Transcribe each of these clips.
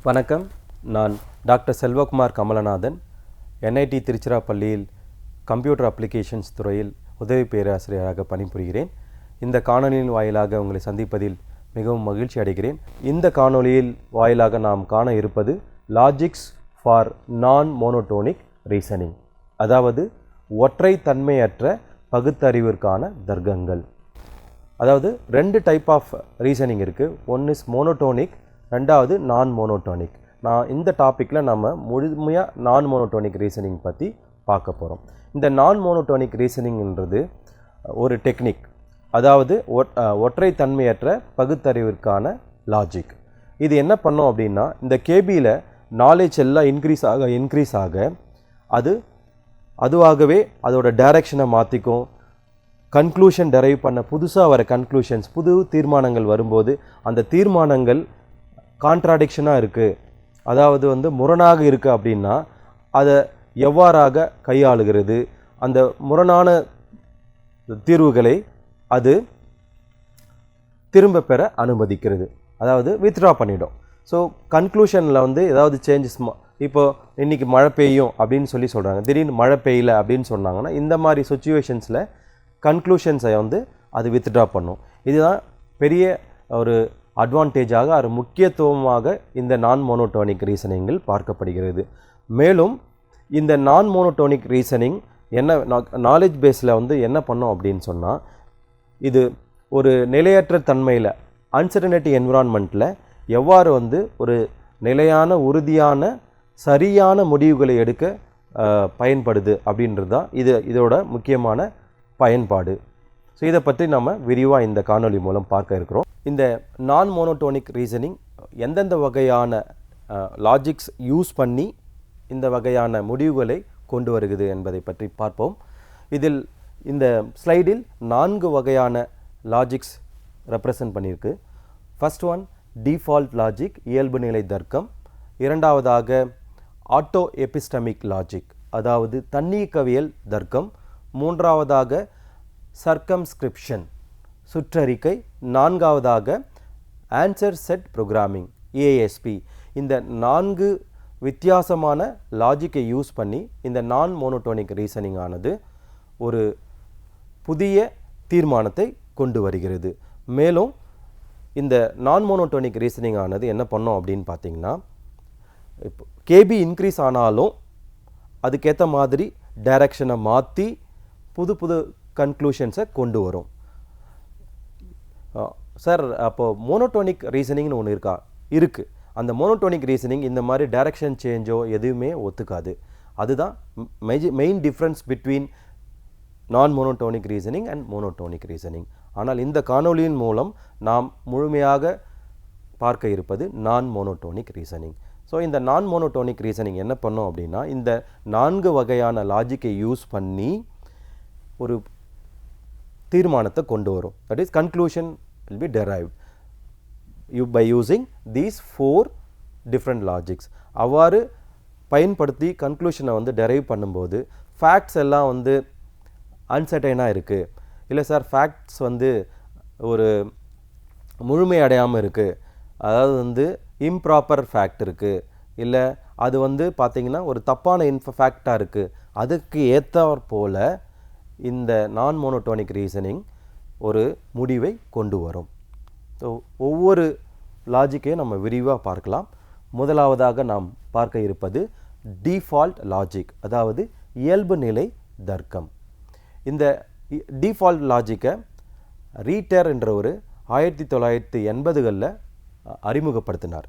வணக்கம். நான் doctor Selvakumar Kamalanathan, NIT திருச்சிராப்பள்ளியில் கம்ப்யூட்டர் அப்ளிகேஷன்ஸ் துறையில் உதவி பேராசிரியராக பணிபுரிகிறேன். இந்த காணொலியின் வாயிலாக உங்களை சந்திப்பதில் மிகவும் மகிழ்ச்சி அடைகிறேன். இந்த காணொலியில் வாயிலாக நாம் காண இருப்பது logics for non monotonic reasoning, அதாவது ஒற்றை தன்மையற்ற பகுத்தறிவிற்கான தர்க்கங்கள். அதாவது ரெண்டு டைப் ஆஃப் ரீசனிங் இருக்குது. ஒன் இஸ் மோனோடோனிக், ரெண்டாவது நான் மோனோடோனிக். இந்த டாப்பிக்கில் நம்ம முழுமையாக நான் மோனோடோனிக் ரீசனிங் பற்றி பார்க்க போகிறோம். இந்த நான் மோனோடோனிக் ரீசனிங்ன்றது ஒரு டெக்னிக், அதாவது ஒற்றை தன்மையற்ற பகுத்தறிவிற்கான லாஜிக். இது என்ன பண்ணோம் அப்படின்னா, இந்த கேபியில் நாலேஜ் எல்லாம் இன்க்ரீஸ் ஆக அதுவாகவே அதோட டைரக்ஷனை மாற்றிக்கும். கன்க்ளூஷன் டெரைவ் பண்ண புதுசாக வர கன்க்ளூஷன்ஸ், புது தீர்மானங்கள் வரும்போது அந்த தீர்மானங்கள் கான்ட்ராடிக்ஷனாக இருக்குது, அதாவது முரணாக இருக்குது அப்படின்னா அதை எவ்வாறாக கையாளுகிறது, அந்த முரணான தீர்வுகளை அது திரும்ப பெற அனுமதிக்கிறது, அதாவது வித்ட்ரா பண்ணிடும். ஸோ கன்க்ளூஷனில் ஏதாவது சேஞ்சஸ், இப்போ இன்றைக்கி மழை பெய்யும் அப்படின்னு சொல்கிறாங்க, திடீர்னு மழை பெய்யல அப்படின்னு சொன்னாங்கன்னா இந்த மாதிரி சுச்சுவேஷன்ஸில் கன்க்ளூஷன்ஸை அது வித்ட்ரா பண்ணும். இதுதான் பெரிய ஒரு அட்வான்டேஜாக, அது முக்கியத்துவமாக இந்த நான் மோனோடோனிக் ரீசனிங்கில் பார்க்கப்படுகிறது. மேலும் இந்த நான் மோனோடோனிக் ரீசனிங் என்ன நாலேஜ் பேஸில் என்ன பண்ணோம் அப்படின்னு சொன்னால், இது ஒரு நிலையற்ற தன்மையில், அன்சர்டனிட்டி என்விரான்மெண்ட்டில் எவ்வாறு ஒரு நிலையான, உறுதியான, சரியான முடிவுகளை எடுக்க பயன்படுது அப்படின்றது தான் இதோட முக்கியமான பயன்பாடு. ஸோ இதை பற்றி நம்ம விரிவாக இந்த காணொலி மூலம் பார்க்க இருக்கிறோம். இந்த நான் மோனோடோனிக் ரீசனிங் எந்தெந்த வகையான லாஜிக்ஸ் யூஸ் பண்ணி இந்த வகையான முடிவுகளை கொண்டு வருகிறது என்பதை பற்றி பார்ப்போம். இதில் இந்த ஸ்லைடில் 4 வகையான லாஜிக்ஸ் ரெப்ரசன்ட் பண்ணியிருக்கு. ஃபர்ஸ்ட் ஒன் டிஃபால்ட் லாஜிக், இயல்பு நிலை தர்க்கம். இரண்டாவதாக ஆட்டோ எபிஸ்டமிக் லாஜிக், அதாவது தன்னியக்கவியல் தர்க்கம். மூன்றாவதாக சர்க்கம்ஸ்கிரிப்ஷன், சுற்றறிக்கை. நான்காவதாக ஆன்சர் செட் ப்ரோக்ராமிங், ஏஎஸ்பி. இந்த 4 வித்தியாசமான லாஜிக்கை யூஸ் பண்ணி இந்த நான் மோனோடோனிக் ரீசனிங் ஆனது ஒரு புதிய தீர்மானத்தை கொண்டு வருகிறது. மேலும் இந்த நான் மோனோடோனிக் ரீசனிங் ஆனது என்ன பண்ணோம் அப்படின்னு பார்த்தீங்கன்னா, இப்போ கேபி இன்க்ரீஸ் ஆனாலும் அதுக்கேற்ற மாதிரி டைரக்ஷனை மாற்றி புது புது கன்க்ளூஷன்ஸை கொண்டு வரும். சார், அப்போது மோனோடோனிக் ரீசனிங்னு ஒன்று இருக்குது. அந்த மோனோடோனிக் ரீசனிங் இந்த மாதிரி டைரக்ஷன் சேஞ்சோ எதுவுமே ஒத்துக்காது. அதுதான் மெயின் டிஃப்ரென்ஸ் பிட்வீன் நான் monotonic reasoning and monotonic reasoning. ஆனால் இந்த காணொலியின் மூலம் நாம் முழுமையாக பார்க்க இருப்பது நான் மோனோடோனிக் ரீசனிங். ஸோ இந்த நான் மோனோடோனிக் ரீசனிங் என்ன பண்ணோம் அப்படின்னா, இந்த 4 வகையான லாஜிக்கை யூஸ் பண்ணி ஒரு தீர்மானத்தை கொண்டு வரும். That is conclusion will be derived by using these 4 different logics. அவ்வாறு பயன்படுத்தி கன்க்ளூஷனை டெரைவ் பண்ணும்போது ஃபேக்ட்ஸ் எல்லாம் அன்சர்டைனாக இருக்குது, இல்லை சார் ஃபேக்ட்ஸ் ஒரு முழுமை அடையாமல் இருக்குது, அதாவது இம்ப்ராப்பர் ஃபேக்ட் இருக்குது, இல்லை அது பார்த்திங்கன்னா ஒரு தப்பான ஃபேக்டாக இருக்குது, அதுக்கு ஏற்றாற் போல் இந்த நான் மோனோடோனிக் ரீசனிங் ஒரு முடிவை கொண்டு வரும். ஸோ ஒவ்வொரு லாஜிக்கையும் நம்ம விரிவாக பார்க்கலாம். முதலாவதாக நாம் பார்க்க இருப்பது டிஃபால்ட் லாஜிக், அதாவது இயல்பு நிலை தர்க்கம். இந்த டிஃபால்ட் லாஜிக்கை ரீட்டர் என்ற ஒரு 1980களில் அறிமுகப்படுத்தினார்.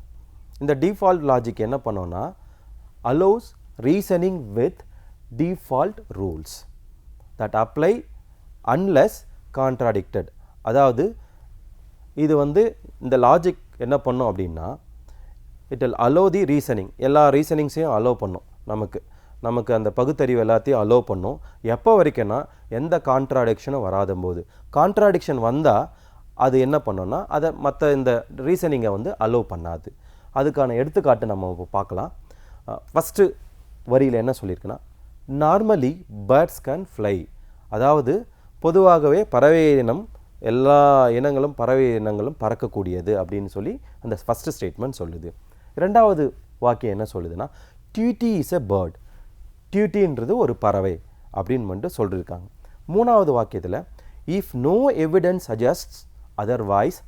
இந்த டிஃபால்ட் லாஜிக் என்ன பண்ணோன்னா, allows reasoning with default rules that apply unless contradicted. அதாவது இது இந்த லாஜிக் என்ன பண்ணும் அப்படின்னா, it will allow the reasoning, எல்லா ரீசனிங்ஸையும் அலோவ் பண்ணும், நமக்கு அந்த பகுத்தறிவு எல்லாத்தையும் அலோவ் பண்ணும். எப்போ வரைக்கும்னா, எந்த கான்ட்ராடிக்ஷனும் வராத போது. கான்ட்ராடிக்ஷன் வந்தால் அது என்ன பண்ணோன்னா, அதை மற்ற இந்த ரீசனிங்கை அலோவ் பண்ணாது. அதுக்கான எடுத்துக்காட்டு நம்ம இப்போ பார்க்கலாம். ஃபஸ்ட்டு வரியில் என்ன சொல்லியிருக்குன்னா, நார்மலி பேர்ட்ஸ் கேன் ஃப்ளை, அதாவது பொதுவாகவே பறவை இனம், எல்லா இனங்களும் பறவை இனங்களும் பறக்கக்கூடியது அப்படின்னு சொல்லி அந்த ஃபஸ்ட்டு ஸ்டேட்மெண்ட் சொல்லுது. ரெண்டாவது வாக்கியம் என்ன சொல்லுதுன்னா டியூட்டி இஸ் எ பேர்ட், டியூட்டின்றது ஒரு பறவை அப்படின்னு மட்டும் சொல்லியிருக்காங்க. மூணாவது வாக்கியத்தில் if no evidence suggests otherwise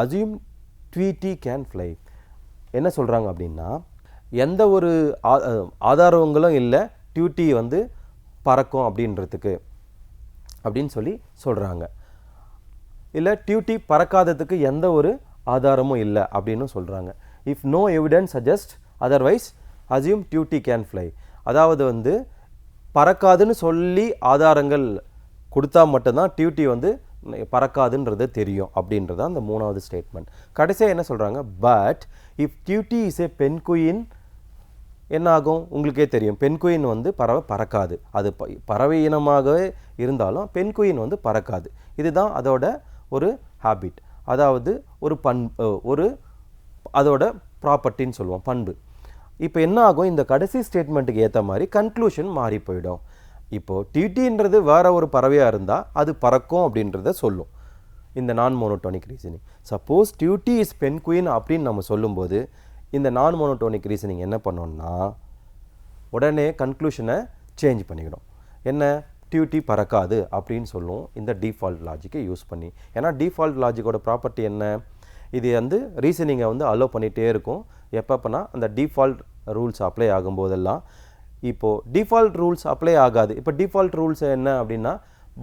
assume Tweety can fly. என்ன சொல்கிறாங்க அப்படின்னா எந்த ஒரு ஆதாரங்களும் இல்லை டியூட்டி வந்து பறக்கும் அப்படின்றதுக்கு அப்படின்னு சொல்லி சொல்கிறாங்க. இல்லை டியூட்டி பறக்காததுக்கு எந்த ஒரு ஆதாரமும் இல்லை அப்படின்னு சொல்கிறாங்க. If no evidence suggest otherwise assume Tweety can fly. அதாவது வந்து பறக்காதுன்னு சொல்லி ஆதாரங்கள் கொடுத்தா மட்டும்தான் டியூட்டி வந்து பறக்காதுன்றது தெரியும் அப்படின்றது அந்த மூணாவது ஸ்டேட்மெண்ட். கடைசியாக என்ன சொல்கிறாங்க, but if duty is a penguin என்ன ஆகும் உங்களுக்கே தெரியும், பென்குயின் வந்து பறக்காது. அது பறவை இனமாகவே இருந்தாலும் பென்குயின் வந்து பறக்காது. இதுதான் அதோட ஒரு ஹேபிட், அதாவது ஒரு அதோட ப்ராப்பர்ட்டின்னு சொல்லுவோம், பண்பு. இப்போ என்ன ஆகும், இந்த கடைசி ஸ்டேட்மெண்ட்டுக்கு ஏற்ற மாதிரி கன்க்ளூஷன் மாறி போயிடும். இப்போது டியூட்டின்றது வேற ஒரு பறவையாக இருந்தால் அது பறக்கும் அப்படின்றத சொல்லும் இந்த non monotonic reasoning. Suppose duty is penguin அப்படின்னு நம்ம சொல்லும்போது இந்த நான் மோனோட்டோனிக் ரீசனிங் என்ன பண்ணோம்னா உடனே கன்க்ளூஷனை சேஞ்ச் பண்ணிக்கணும். என்ன, டியூட்டி பறக்காது அப்படின்னு சொல்லுவோம் இந்த டிஃபால்ட் லாஜிக்கை யூஸ் பண்ணி. ஏன்னா டிஃபால்ட் லாஜிக்கோட ப்ராப்பர்ட்டி என்ன, இது வந்து ரீசனிங்கை வந்து அலோவ் பண்ணிகிட்டே இருக்கும். எப்பப்போனா அந்த டிஃபால்ட் ரூல்ஸ் அப்ளை ஆகும்போதெல்லாம். இப்போது டிஃபால்ட் ரூல்ஸ் அப்ளை ஆகாது. இப்போ டிஃபால்ட் ரூல்ஸ் என்ன அப்படின்னா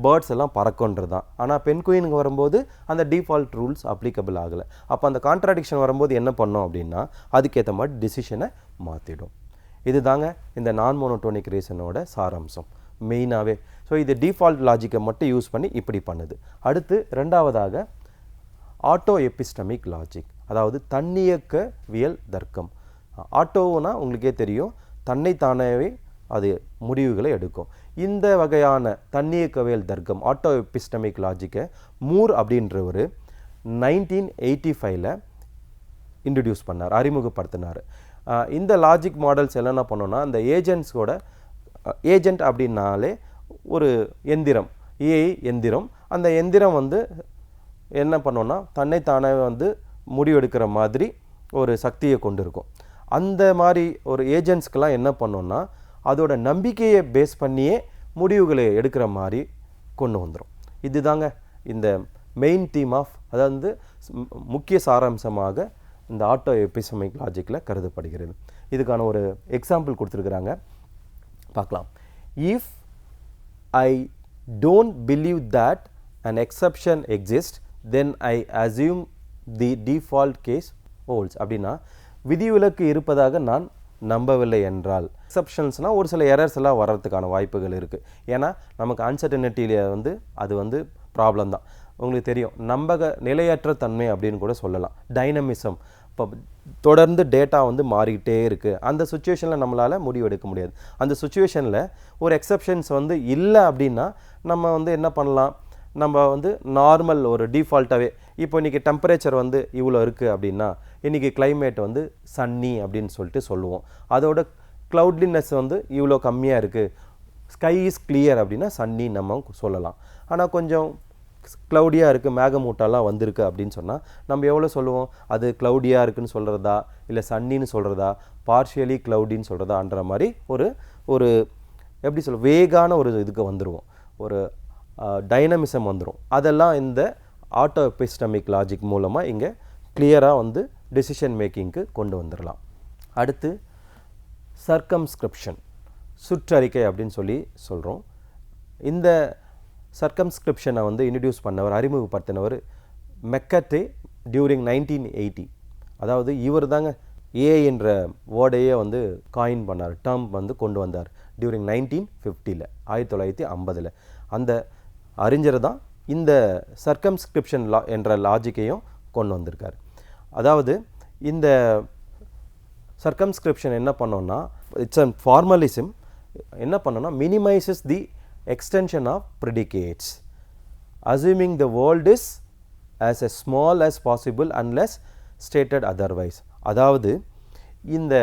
பேர்ட்ஸ் எல்லாம் பறக்குன்றது தான். ஆனால் பென்குயினுக்கு வரும்போது அந்த டிஃபால்ட் ரூல்ஸ் அப்ளிகபிள் ஆகலை. அப்போ அந்த கான்ட்ராடிக்ஷன் வரும்போது என்ன பண்ணோம் அப்படின்னா அதுக்கேற்ற மாதிரி டிசிஷனை மாற்றிடும். இது தாங்க இந்த நான் மோனோட்டோனிக் ரீசனோட சாராம்சம் மெயினாகவே. ஸோ இது டிஃபால்ட் லாஜிக்கை மட்டும் யூஸ் பண்ணி இப்படி பண்ணுது. அடுத்து ரெண்டாவதாக ஆட்டோ எபிஸ்டமிக் லாஜிக், அதாவது தன்னியக்கவியல் தர்க்கம். ஆட்டோவுனா உங்களுக்கே தெரியும், தன்னைத்தானவே அது முடிவுகளை எடுக்கும். இந்த வகையான தன்னியக்கவியல் தர்க்கம் ஆட்டோ எபிஸ்டமிக் லாஜிக்கை மூர் அப்படின்றவர் 1985 இன்ட்ரடியூஸ் பண்ணார், அறிமுகப்படுத்தினார். இந்த லாஜிக் மாடல்ஸ் என்னென்ன பண்ணோன்னா அந்த ஏஜெண்ட் அப்படின்னாலே ஒரு எந்திரம், ஏஐ எந்திரம். அந்த எந்திரம் வந்து என்ன பண்ணோன்னா தன்னைத்தானே வந்து முடிவெடுக்கிற மாதிரி ஒரு சக்தியை கொண்டு இருக்கும். அந்த மாதிரி ஒரு ஏஜென்ட்ஸ்க்கெல்லாம் என்ன பண்ணோன்னா அதோட நம்பிக்கையை பேஸ் பண்ணியே முடிவுகளை எடுக்கிற மாதிரி கொண்டு வந்துடும். இதுதாங்க இந்த மெயின் தீம் ஆஃப், அதாவது முக்கிய சாராம்சமாக இந்த ஆட்டோ எபிஸ்டமிக் லாஜிக்கில் கருதப்படுகிறது. இதுக்கான ஒரு எக்ஸாம்பிள் கொடுத்துருக்குறாங்க, பார்க்கலாம். If I don't believe that an exception exists then I assume the default case holds. அப்படின்னா விதிவிலக்கு இருப்பதாக நான் நம்பவில்லை என்றால், எக்ஸப்ஷன்ஸ்னால் ஒரு சில எரர்ஸ் எல்லாம் வர்றதுக்கான வாய்ப்புகள் இருக்குது. ஏன்னா நமக்கு அன்சர்டனிட்டியில் வந்து அது வந்து ப்ராப்ளம் தான். உங்களுக்கு தெரியும், நிலையற்ற தன்மை அப்படின்னு கூட சொல்லலாம், டைனமிசம். இப்போ தொடர்ந்து டேட்டா வந்து மாறிக்கிட்டே இருக்குது. அந்த சுச்சுவேஷனில் நம்மளால் முடிவு எடுக்க முடியாது. அந்த சுச்சுவேஷனில் ஒரு எக்ஸப்ஷன்ஸ் வந்து இல்லை அப்படின்னா நம்ம வந்து என்ன பண்ணலாம், நம்ம வந்து நார்மல் ஒரு டிஃபால்ட்டாகவே இப்போ இன்றைக்கி டெம்பரேச்சர் வந்து இவ்வளோ இருக்குது அப்படின்னா இன்றைக்கி கிளைமேட் வந்து சன்னி அப்படின்னு சொல்லிட்டு சொல்லுவோம். அதோட க்ளவுட்லினஸ் வந்து இவ்வளோ கம்மியாக இருக்குது, ஸ்கை இஸ் கிளியர் அப்படின்னா சன்னி நம்ம சொல்லலாம். ஆனால் கொஞ்சம் க்ளவுடியாக இருக்குது, மேகமூட்டெல்லாம் வந்திருக்கு அப்படின்னு சொன்னால் நம்ம எவ்வளோ சொல்லுவோம், அது க்ளவுடியாக இருக்குதுன்னு சொல்கிறதா இல்லை சன்னின்னு சொல்கிறதா பார்ஷியலி க்ளவுடின்னு சொல்கிறதான்ற மாதிரி ஒரு எப்படி சொல்ல வேகான ஒரு இதுக்கு வந்துடுவோம், ஒரு டைனமிசம் வந்துடும். அதெல்லாம் இந்த ஆட்டோ எபிஸ்டமிக் லாஜிக் மூலமாக இங்கே கிளியராக வந்து டெசிஷன் மேக்கிங்க்கு கொண்டு வந்துடலாம். அடுத்து சர்க்கம்ஸ்கிரிப்ஷன், சுற்றறிக்கை அப்படின்னு சொல்லி சொல்கிறோம். இந்த சர்க்கம்ஸ்கிரிப்ஷனை வந்து இன்ட்ரடியூஸ் பண்ணவர், அறிமுகப்படுத்தினவர் மெக்கர்டே டியூரிங் 1980. அதாவது இவர் தாங்க ஏஐ என்ற வேர்டையே வந்து காயின் பண்ணார், டேர்ம் வந்து கொண்டு வந்தார் டியூரிங் 1950, 1950. அந்த அறிஞர் தான் இந்த சர்க்கம்ஸ்கிரிப்ஷன் என்ற லாஜிக்கையும் கொண்டு வந்திருக்கார். அதாவது இந்த சர்க்கம்ஸ்கிரிப்ஷன் என்ன பண்ணோன்னா இட்ஸ் அ ஃபார்மலிசம். என்ன பண்ணோன்னா மினிமைசஸ் தி extension of predicates assuming the world is as a small as possible unless stated otherwise. அதாவது இந்த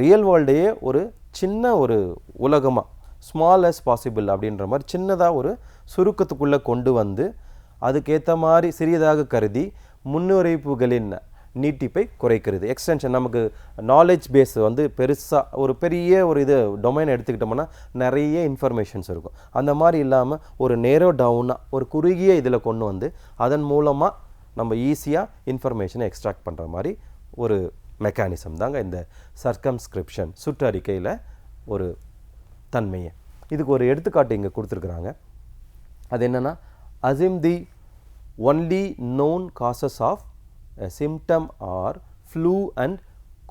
ரியல் வேர்ல்டையே ஒரு சின்ன ஒரு உலகமாக ஸ்மால் as possible அப்படின்ற மாதிரி சின்னதாக ஒரு சுருக்கத்துக்குள்ளே கொண்டு வந்து அதுக்கேற்ற மாதிரி சிறியதாக கருதி முன்னுரைப்புகளின் நீட்டிப்பை குறைக்கிறது. எக்ஸ்டென்ஷன் நமக்கு நாலேஜ் பேஸ் வந்து பெருசாக ஒரு பெரிய ஒரு இது டொமைன் எடுத்துக்கிட்டோம்னா நிறைய இன்ஃபர்மேஷன்ஸ் இருக்கும். அந்த மாதிரி இல்லாமல் ஒரு நேரோ டவுனாக ஒரு குறுகிய இதில் கொண்டு வந்து அதன் மூலமாக நம்ம ஈஸியாக இன்ஃபர்மேஷனை எக்ஸ்ட்ராக்ட் பண்ணுற மாதிரி ஒரு மெக்கானிசம் தாங்க இந்த சர்க்கம்ஸ்கிரிப்ஷன் சுற்றறிக்கையில் ஒரு தன்மையை. இதுக்கு ஒரு எடுத்துக்காட்டு இங்கே கொடுத்துருக்குறாங்க. அது என்னென்னா, assume the only known causes of a symptom are flu and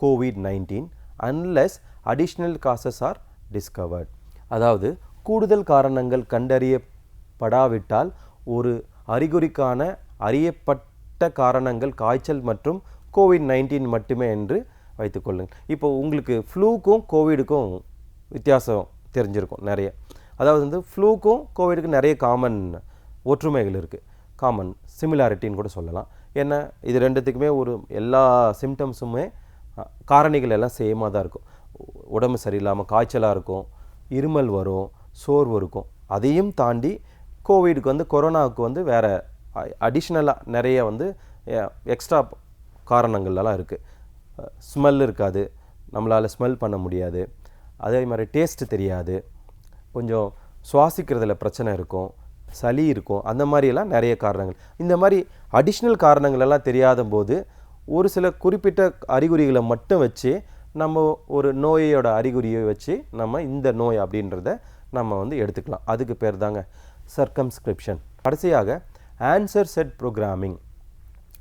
COVID-19 unless additional causes are discovered. அதாவது கூடுதல் காரணங்கள் கண்டறியப்படாவிட்டால் ஒரு அறிகுறிக்கான அறியப்பட்ட காரணங்கள் காய்ச்சல் மற்றும் COVID-19 மட்டுமே என்று வைத்துக்கொள்ளுங்கள். இப்போ உங்களுக்கு ஃப்ளூக்கும் கோவிடுக்கும் வித்தியாசம் தெரிஞ்சிருக்கும் நிறைய. அதாவது வந்து ஃப்ளூக்கும் கோவிடுக்கும் நிறைய காமன் ஒற்றுமைகள் இருக்குது, காமன் சிமிலாரிட்டின்னு கூட சொல்லலாம். ஏன்னா இது ரெண்டுத்துக்குமே ஒரு எல்லா சிம்டம்ஸுமே காரணிகள் எல்லாம் சேமாக தான் இருக்கும். உடம்பு சரியில்லாமல் காய்ச்சலாக இருக்கும், இருமல் வரும், சோர்வு இருக்கும். அதையும் தாண்டி கோவிடுக்கு வந்து கொரோனாவுக்கு வந்து வேறு அடிஷ்னலாக நிறைய வந்து எக்ஸ்ட்ரா காரணங்கள்லாம் இருக்குது. ஸ்மெல் இருக்காது, நம்மளால் ஸ்மெல் பண்ண முடியாது, அதே மாதிரி டேஸ்ட்டு தெரியாது, கொஞ்சம் சுவாசிக்கிறதுல பிரச்சனை இருக்கும், சளி இருக்கும், அந்த மாதிரியெல்லாம் நிறைய காரணங்கள். இந்த மாதிரி அடிஷ்னல் காரணங்கள் எல்லாம் தெரியாத போது ஒரு சில குறிப்பிட்ட அறிகுறிகளை மட்டும் வச்சு நம்ம ஒரு நோயோட அறிகுறியை வச்சு நம்ம இந்த நோய் அப்படின்றத நம்ம வந்து எடுத்துக்கலாம். அதுக்கு பேர் தாங்க சர்க்கம்ஸ்கிரிப்ஷன். கடைசியாக ஆன்சர் செட் ப்ரோக்ராமிங்,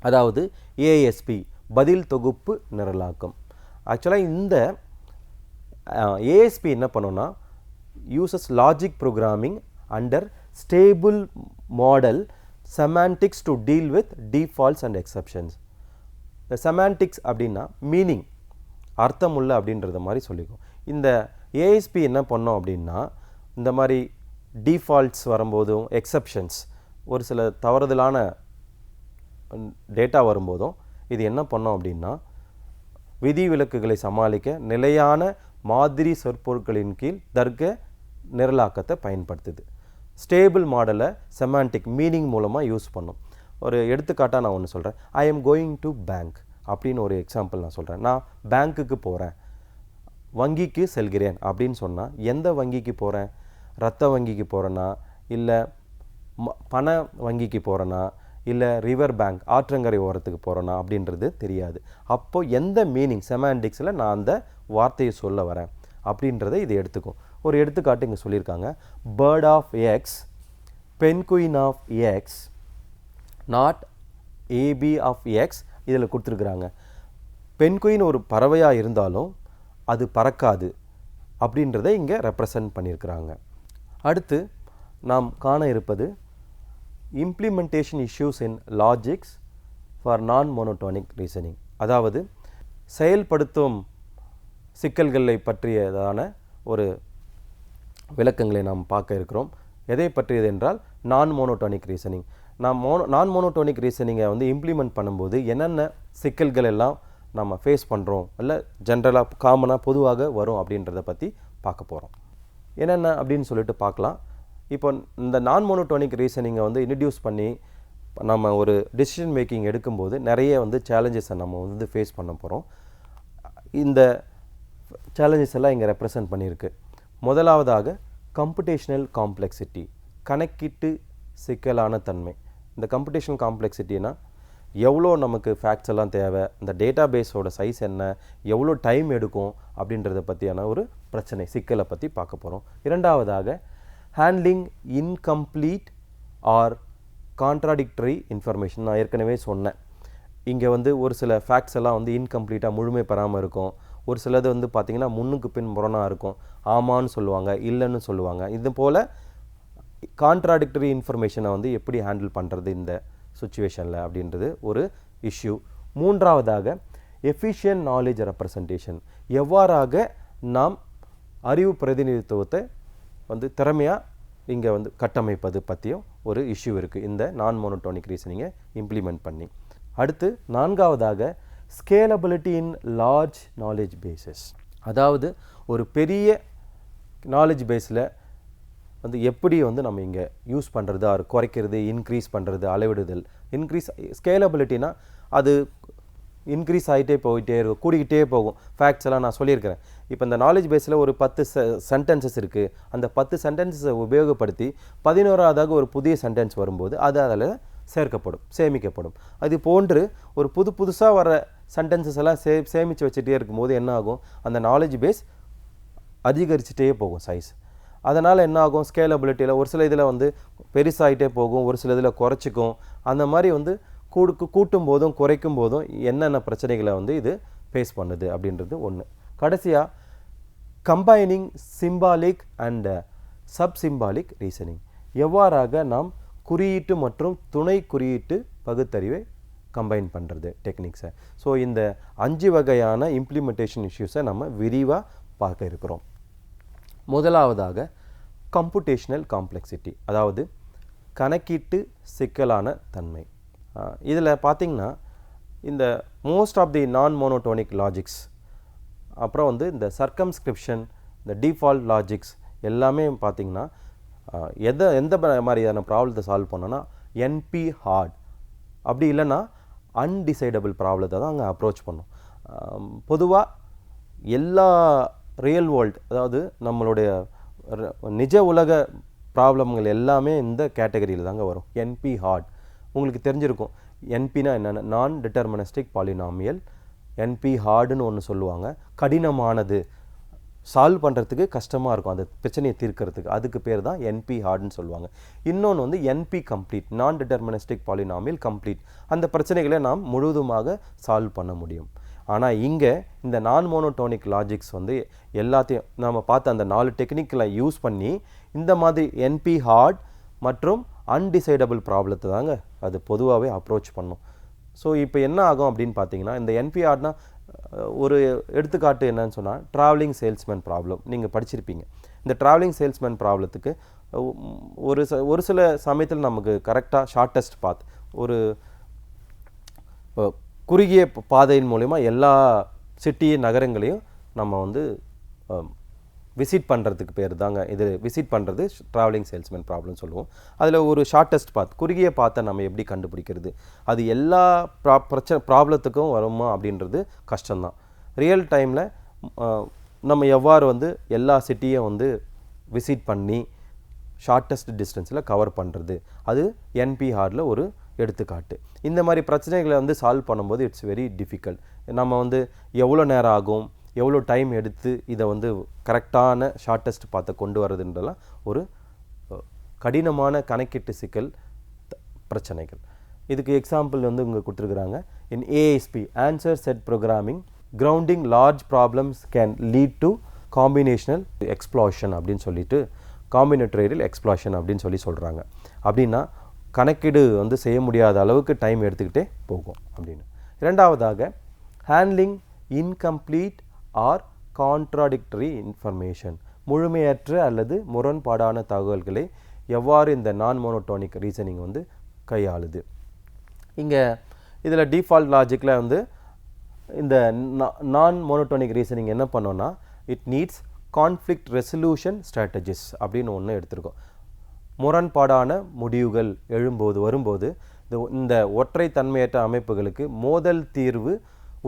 அதாவது ஏஎஸ்பி பதில் தொகுப்பு நிரலாக்கம். ஆக்சுவலாக இந்த ஏஎஸ்பி என்ன பண்ணோன்னா, uses logic programming under stable model semantics to deal with defaults and exceptions. இந்த செமான்டிக்ஸ் அப்படின்னா மீனிங், அர்த்தம் உள்ள அப்படின்றத மாதிரி சொல்லிக்கும். இந்த ஏஎஸ்பி என்ன பண்ணோம் அப்படின்னா, இந்த மாதிரி டிஃபால்ட்ஸ் வரும்போதும் எக்ஸப்ஷன்ஸ் ஒரு சில தவறுதலான டேட்டா வரும்போதும் இது என்ன பண்ணோம் அப்படின்னா, விதிவிலக்குகளை சமாளிக்க நிலையான மாதிரி சொற்பொருட்களின் கீழ் தர்க்க நிரலாக்கத்தை பயன்படுத்துது. ஸ்டேபிள் மாடலை செமான்டிக் மீனிங் மூலமாக யூஸ் பண்ணும். ஒரு எடுத்துக்காட்டாக நான் ஒன்று சொல்கிறேன். I am going to bank அப்படின்னு ஒரு எக்ஸாம்பிள் நான் சொல்கிறேன். நான் பேங்க்குக்கு போகிறேன், வங்கிக்கு செல்கிறேன் அப்படின்னு சொன்னால் எந்த வங்கிக்கு போகிறேன்? இரத்த வங்கிக்கு போகிறேன்னா, இல்லை பண வங்கிக்கு போகிறேன்னா, இல்லை ரிவர் பேங்க் ஆற்றங்கரை ஓரத்துக்கு போகிறேன்னா அப்படின்றது தெரியாது. அப்போது எந்த மீனிங் செமான்டிக்ஸில் நான் அந்த வார்த்தையை சொல்ல வரேன் அப்படின்றத இது எடுத்துக்கும். ஒரு எடுத்துக்காட்டு இங்கே சொல்லியிருக்காங்க. Bird of x, penguin of x, not AB of x இதில் கொடுத்துருக்குறாங்க. பென்குயின் ஒரு பறவையாக இருந்தாலும் அது பறக்காது அப்படின்றத இங்கே ரெப்ரசன்ட் பண்ணியிருக்கிறாங்க. அடுத்து நாம் காண இருப்பது implementation issues in logics for non-monotonic reasoning. அதாவது செயல்படுத்தும் சிக்கல்களை பற்றியதான ஒரு விளக்கங்களை நாம் பார்க்க இருக்கிறோம். எதை பற்றியது என்றால் நான் மோனோட்டோனிக் ரீசனிங். நான் மோனோட்டோனிக் ரீசனிங்கை வந்து இம்ப்ளிமெண்ட் பண்ணும்போது என்னென்ன சிக்கல்கள் எல்லாம் நம்ம ஃபேஸ் பண்ணுறோம், இல்லை ஜென்ரலாக காமனாக பொதுவாக வரும் அப்படின்றத பற்றி பார்க்க போகிறோம். என்னென்ன அப்படின்னு சொல்லிட்டு பார்க்கலாம். இப்போ இந்த நான் மோனோட்டோனிக் ரீசனிங்கை வந்து இன்ட்ரடியூஸ் பண்ணி நம்ம ஒரு டிசிஷன் மேக்கிங் எடுக்கும்போது நிறைய வந்து சேலஞ்சஸை நம்ம வந்து ஃபேஸ் பண்ண போகிறோம். இந்த சேலஞ்சஸ் எல்லாம் இங்கே ரெப்ரசன்ட் பண்ணியிருக்கு. முதலாவதாக கம்ப்யூட்டேஷனல் காம்ப்ளெக்சிட்டி, கணக்கீட்டு சிக்கலான தன்மை. இந்த கம்ப்யூட்டேஷனல் காம்ப்ளெக்சிட்டினா எவ்வளோ நமக்கு ஃபேக்ட்ஸ் எல்லாம் தேவை, இந்த டேட்டா பேஸோட சைஸ் என்ன, எவ்வளோ டைம் எடுக்கும் அப்படின்றத பற்றியான ஒரு பிரச்சனை, சிக்கலை பற்றி பார்க்க போகிறோம். இரண்டாவதாக handling incomplete or contradictory information. நான் ஏற்கனவே சொன்னேன், இங்கே வந்து ஒரு சில ஃபேக்ட்ஸ் எல்லாம் வந்து இன்கம்ப்ளீட்டாக முழுமை பெறாமல் இருக்கும். ஒரு சிலது வந்து பார்த்திங்கன்னா முன்னுக்கு பின் முரணாக இருக்கும், ஆமான்னு சொல்லுவாங்க, இல்லைன்னு சொல்லுவாங்க. இது போல் கான்ட்ராடிக்டரி இன்ஃபர்மேஷனை வந்து எப்படி ஹேண்டில் பண்ணுறது இந்த சுச்சுவேஷனில் அப்படின்றது ஒரு இஷ்யூ. மூன்றாவதாக எஃபிஷியன்ட் நாலேஜ் ரெப்ரசன்டேஷன், எவ்வாறாக நாம் அறிவு பிரதிநிதித்துவத்தை வந்து திறமையாக இங்கே வந்து கட்டமைப்பது பற்றியும் ஒரு இஷ்யூ இருக்குது இந்த நான் மோனோட்டோனிக் ரீசனிங்கை இம்ப்ளிமெண்ட் பண்ணி. அடுத்து நான்காவதாக scalability in large knowledge bases, அதாவது ஒரு பெரிய நாலேஜ் பேஸில் வந்து எப்படி வந்து நம்ம இங்கே யூஸ் பண்ணுறது, அது குறைக்கிறது, இன்க்ரீஸ் பண்ணுறது, அளவிடுதல். ஸ்கேலபிலிட்டினா அது இன்க்ரீஸ் ஆகிட்டே போயிட்டே இருக்கும், கூடிக்கிட்டே போகும். ஃபேக்ட்ஸ் எல்லாம் நான் சொல்லியிருக்கிறேன். இப்போ இந்த நாலேஜ் பேஸில் ஒரு 10 சென்டென்சஸ் இருக்குது. அந்த 10 சென்டென்சஸை உபயோகப்படுத்தி 11ஆவதாக ஒரு புதிய சென்டென்ஸ் வரும்போது அது அதில் சேர்க்கப்படும், சேமிக்கப்படும். அது போன்று ஒரு புதுசாக வர சென்டென்சஸ் எல்லாம் சேமித்து வச்சுட்டே இருக்கும்போது என்ன ஆகும், அந்த நாலேஜ் பேஸ் அதிகரிச்சுட்டே போகும் சைஸ். அதனால் என்ன ஆகும், ஸ்கேலபிலிட்டியில் ஒரு சில இதில் வந்து பெருசாகிட்டே போகும், ஒரு சில இதில் குறைச்சிக்கும். அந்த மாதிரி வந்து கூட்டும் போதும் குறைக்கும் போதும் என்னென்ன பிரச்சனைகளை வந்து இது ஃபேஸ் பண்ணுது அப்படின்றது ஒன்று. கடைசியாக combining symbolic and sub symbolic reasoning, எவ்வாறாக நாம் குறியீட்டு மற்றும் துணை குறியீட்டு பகுத்தறிவை கம்பைன் பண்ணுறது டெக்னிக்ஸை. ஸோ இந்த 5 வகையான இம்ப்ளிமெண்டேஷன் இஷ்யூஸை நம்ம விரிவாக பார்க்க இருக்கிறோம். முதலாவதாக கம்ப்யூட்டேஷனல் காம்ப்ளெக்சிட்டி, அதாவது கணக்கீட்டு சிக்கலான தன்மை. இதில் பார்த்திங்கன்னா இந்த மோஸ்ட் ஆஃப் தி நான் மோனோடோனிக் லாஜிக்ஸ், அப்புறம் வந்து இந்த சர்க்கம்ஸ்கிரிப்ஷன், இந்த டிஃபால்ட் லாஜிக்ஸ் எல்லாமே பார்த்திங்கன்னா எந்த மாதிரியான ப்ராப்ளத்தை சால்வ் பண்ணோன்னா என்பி ஹார்ட், அப்படி இல்லைன்னா அன்டிசைடபிள் ப்ராப்ளத்தை தான் அங்கே அப்ரோச் பண்ணோம். பொதுவாக எல்லா ரியல் வேர்ல்டு, அதாவது நம்மளுடைய நிஜ உலக ப்ராப்ளம்கள் எல்லாமே இந்த கேட்டகரியில் தாங்க வரும். என்பி ஹார்ட் உங்களுக்கு தெரிஞ்சிருக்கும். என்பினா என்னென்ன, நான் டிட்டர்மினிஸ்டிக் பாலினாமியல். என்பி ஹார்டுன்னு ஒன்று சொல்லுவாங்க, கடினமானது, சால்வ் பண்ணுறதுக்கு கஷ்டமாக இருக்கும் அந்த பிரச்சனையை தீர்க்கிறதுக்கு, அதுக்கு பேர் தான் என்பி ஹார்டுன்னு சொல்லுவாங்க. இன்னொன்று வந்து என்பி கம்ப்ளீட், நான் டிட்டர்மினிஸ்டிக் பாலினாமியல் கம்ப்ளீட். அந்த பிரச்சனைகளை நாம் முழுவதுமாக சால்வ் பண்ண முடியும். ஆனால் இங்கே இந்த நான் மோனோடோனிக் லாஜிக்ஸ் வந்து எல்லாத்தையும் நம்ம பார்த்து அந்த 4 டெக்னிக்களை யூஸ் பண்ணி இந்த மாதிரி என்பி ஹார்ட் மற்றும் அன்டிசைடபிள் ப்ராப்ளத்தை தாங்க அது பொதுவாகவே அப்ரோச் பண்ணும். ஸோ இப்போ என்ன ஆகும் அப்படின்னு பார்த்தீங்கன்னா, இந்த என்பி ஹார்ட்னா ஒரு எடுத்துக்காட்டு என்னன்னு சொன்னால் ட்ராவலிங் சேல்ஸ்மேன் ப்ராப்ளம் நீங்கள் படிச்சிருப்பீங்க. இந்த ட்ராவலிங் சேல்ஸ்மேன் ப்ராப்ளத்துக்கு ஒரு சில சமயத்தில் நமக்கு கரெக்டாக ஷார்ட்டஸ்ட் பாத், ஒரு குறுகிய பாதையின் மூலிமா எல்லா சிட்டி நகரங்களையும் நம்ம வந்து விசிட் பண்ணுறதுக்கு பேர் தாங்க இது. விசிட் பண்ணுறது ட்ராவலிங் சேல்ஸ்மேன் ப்ராப்ளம் சொல்லுவோம். அதில் ஒரு ஷார்ட்டஸ்ட் பாத், குறுகிய பாத்தை நம்ம எப்படி கண்டுபிடிக்கிறது, அது எல்லா ப்ராப்ளத்துக்கும் வருமா அப்படின்றது கஷ்டம்தான். ரியல் டைமில் நம்ம எவ்வாறு வந்து எல்லா சிட்டியும் வந்து விசிட் பண்ணி ஷார்ட்டஸ்ட் டிஸ்டன்ஸில் கவர் பண்ணுறது, அது என்பி ஹார்டில் ஒரு எடுத்துக்காட்டு. இந்த மாதிரி பிரச்சனைகளை வந்து சால்வ் பண்ணும்போது இட்ஸ் வெரி டிஃபிகல்ட். நம்ம வந்து எவ்வளோ நேரம் ஆகும், எவ்வளோ டைம் எடுத்து இதை வந்து கரெக்டான ஷார்ட்டஸ்ட் பாத்தை கொண்டு வரதுன்றலாம் ஒரு கடினமான கணக்கீட்டு சிக்கல் பிரச்சனைகள். இதுக்கு எக்ஸாம்பிள் வந்து இங்கே கொடுத்துருக்குறாங்க. In ASP answer set programming grounding large problems can lead to combinational explosion அப்படின்னு சொல்லிட்டு, காம்பினேட்டரியல் எக்ஸ்ப்ளாஷன் அப்படின்னு சொல்கிறாங்க. அப்படின்னா கணக்கீடு வந்து செய்ய முடியாத அளவுக்கு டைம் எடுத்துக்கிட்டே போகும் அப்படின்னு. இரண்டாவதாக handling incomplete or contradictory information, முழுமையற்ற அல்லது முரண்பாடான தகவல்களை எவ்வாறு இந்த நான் மோனோடோனிக் ரீசனிங் வந்து கையாளுது. இங்கே இதில் டிஃபால்ட் லாஜிக்கில் வந்து இந்த நான் மோனோடோனிக் ரீசனிங் என்ன பண்ணோன்னா, it needs conflict resolution strategies அப்படின்னு ஒன்று எடுத்திருக்கோம். முரண்பாடான முடிவுகள் வரும்போது இந்த ஒற்றை தன்மையற்ற அமைப்புகளுக்கு மோதல் தீர்வு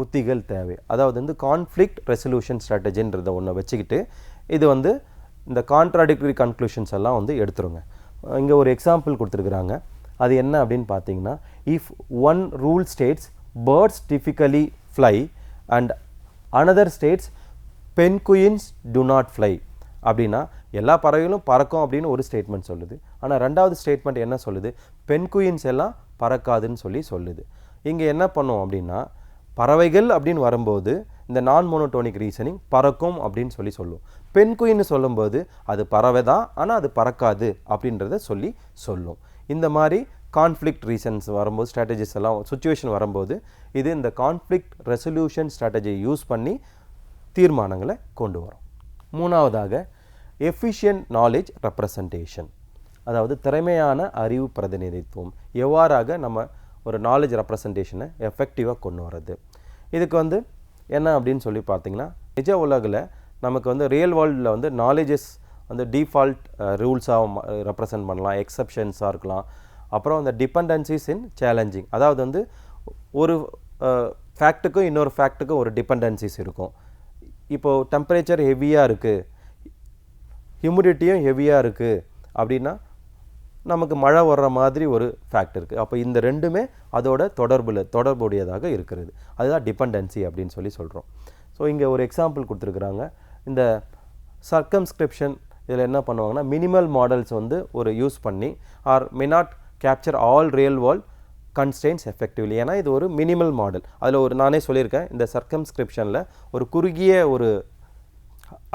உத்திகள் தேவை. அதாவது வந்து கான்ஃப்ளிக்ட் ரெசல்யூஷன் ஸ்ட்ராட்டஜின்றதை ஒன்று வச்சுக்கிட்டு இது வந்து இந்த கான்ட்ராடிக்டரி கன்க்ளூஷன்ஸ் எல்லாம் வந்து எடுத்துருங்க. இங்கே ஒரு எக்ஸாம்பிள் கொடுத்துருக்குறாங்க. அது என்ன அப்படின்னு பார்த்தீங்கன்னா, if one rule states birds typically fly and another states penguins do not fly, அப்படின்னா எல்லா பறவைகளும் பறக்கும் அப்படின்னு ஒரு ஸ்டேட்மெண்ட் சொல்லுது. ஆனால் ரெண்டாவது ஸ்டேட்மெண்ட் என்ன சொல்லுது, பென்குயின்ஸ் எல்லாம் பறக்காதுன்னு சொல்லுது. இங்கே என்ன பண்ணோம் அப்படின்னா, பறவைகள் அப்படின்னு வரும்போது இந்த நான் மோனோடோனிக் ரீசனிங் பறக்கும் அப்படின்னு சொல்லும். பென்குயின்னு சொல்லும்போது அது பறவை தான், ஆனால் அது பறக்காது அப்படின்றத சொல்லும். இந்த மாதிரி கான்ஃப்ளிக்ட் ரீசன்ஸ் வரும்போது, ஸ்ட்ராட்டஜிஸ் எல்லாம் சுச்சுவேஷன் வரும்போது இது இந்த கான்ஃப்ளிக்ட் ரெசல்யூஷன் ஸ்ட்ராட்டஜியை யூஸ் பண்ணி தீர்மானங்களை கொண்டு வரும். மூணாவதாக எஃபிஷியன்ட் நாலேஜ் ரெப்ரசன்டேஷன், அதாவது திறமையான அறிவு பிரதிநிதித்துவம், எவ்வாறாக நம்ம ஒரு நாலேஜ் ரெப்ரசன்டேஷனை எஃபெக்டிவாக கொண்டு வர்றது. இதுக்கு வந்து என்ன அப்படின்னு சொல்லி பார்த்தீங்கன்னா, நிஜ உலகில் நமக்கு வந்து ரியல் வேர்ல்டில் வந்து நாலேஜஸ் வந்து டிஃபால்ட் ரூல்ஸாக ரெப்ரசன்ட் பண்ணலாம், எக்ஸப்ஷன்ஸாக இருக்கலாம். அப்புறம் அந்த டிபெண்டன்சிஸ் இன் சேலஞ்சிங், அதாவது வந்து ஒரு ஃபேக்ட்டுக்கும் இன்னொரு ஃபேக்ட்டுக்கும் ஒரு டிபெண்டன்சிஸ் இருக்கும். இப்போது டெம்பரேச்சர் ஹெவியாக இருக்குது, ஹியூமிடிட்டியும் ஹெவியாக இருக்குது அப்படின்னா நமக்கு மழை வர்ற மாதிரி ஒரு ஃபேக்ட் இருக்குது. அப்போ இந்த ரெண்டுமே அதோட தொடர்புடையதாக இருக்கிறது. அதுதான் டிபெண்டன்சி அப்படின்னு சொல்கிறோம். ஸோ இங்கே ஒரு எக்ஸாம்பிள் கொடுத்துருக்குறாங்க. இந்த சர்க்கம்ஸ்கிரிப்ஷன் இதில் என்ன பண்ணுவாங்கன்னா மினிமல் மாடல்ஸ் வந்து ஒரு யூஸ் பண்ணி or may not capture all real world constraints effectively. ஏன்னா இது ஒரு மினிமல் மாடல். அதில் ஒரு நானே சொல்லியிருக்கேன், இந்த சர்க்கம்ஸ்கிரிப்ஷனில் ஒரு குறுகிய ஒரு